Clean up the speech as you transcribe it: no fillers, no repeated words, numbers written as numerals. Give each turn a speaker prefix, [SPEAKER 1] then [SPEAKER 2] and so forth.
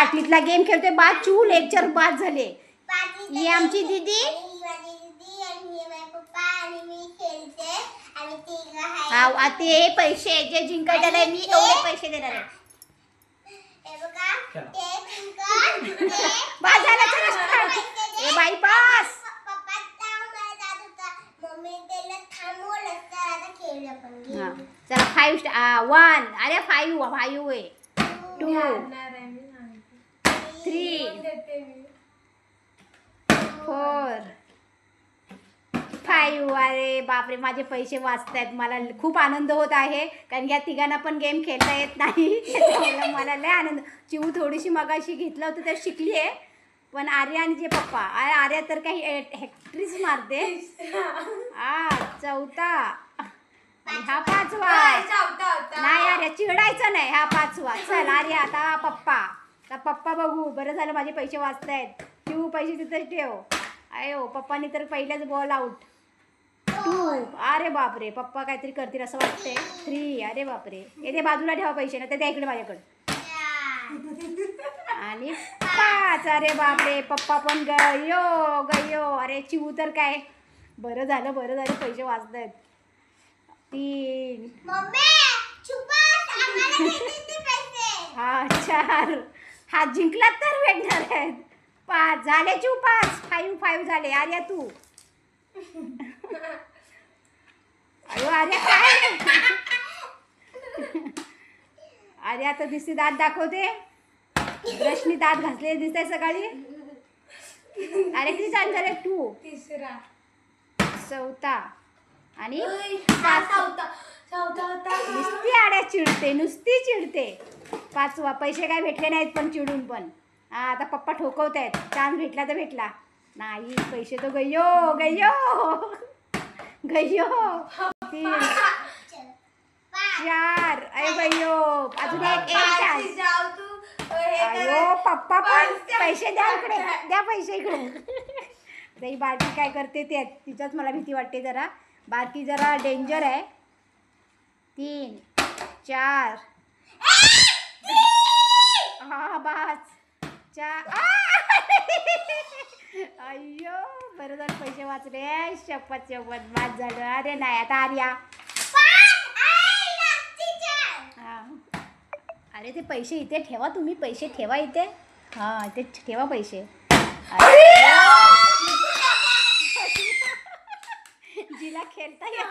[SPEAKER 1] बाटलीतला game खेळतोय बाचू lecture बाद झाले. ही आमची दीदी हा ते पैसे जे जिंकत त्याला मी एवढे पैसे देणार आहे. बस झालं चला ए बाई बस. चला 5 1 अरे 5 आहे 2 3 4 5. अरे बापरे माझे पैसे वाचतायत. मला खूप आनंद होत आहे कारण या तिघांना पण गेम खेळता येत नाही. मला लय आनंद. चिऊ थोडीशी मगाशी घेतलं होतं तर शिकली आहे पण आर्या आणि जे पप्पा आर्या तर काही हेक्टरीच मारते. चौथा हा 5वा नाही आर्या चिडायचं नाही. हा 5वा. चल आर्या आता पप्पा बघू. बरं झालं माझे पैसे वाचतायत. चिऊ पैसे तिथंच ठेव. अयो पप्पानी तर पहिल्याच बॉल आउट. 2 अरे बापरे पप्पा काहीतरी करतील असं वाटतंय. 3 अरे बापरे येते बाजूला ठेवा पैसे ना ते द्या इकडे माझ्याकडे. आणि 5 अरे बापरे पप्पा पण गयो. अरे चिऊ तर काय बरं झालं पैसे वाचतायत. 3 हा 4 हा जिंकला तर भेटणार आहेत. 5 झाले चिऊ 5 झाले. आर्या तू अयो आर्या काय आर्या आता दिसते दात दाखवते. ब्रशनी दात घासले दिसतंय सकाळी. अरे किती छान झाले. 2 चौथा आणि नुसती आड्या चिडते नुसती 5वा पैसे काय भेटले नाहीत पण चिडून पण. आता पप्पा ठोकवत आहेत. चान्स भेटला तर भेटला नाही. पैसे तो गयो 3 4 अरे गयो अजून एक चान्स. अयो पप्पा पण पैसे द्या इकडे द्या पैसे इकडे. ही बारकी काय करते ते तिच्याच मला भीती वाटते जरा. बारकी जरा डेंजर आहे. 3 4 हा बस 4 अय्यो बरं झालं पैसे वाचले. शपथ बाद झालं. अरे नाही आता आर्या अरे ते पैसे इथे ठेवा. तुम्ही पैसे ठेवा इथे. हां इथे ठेवा पैसे. जिला खेळता येत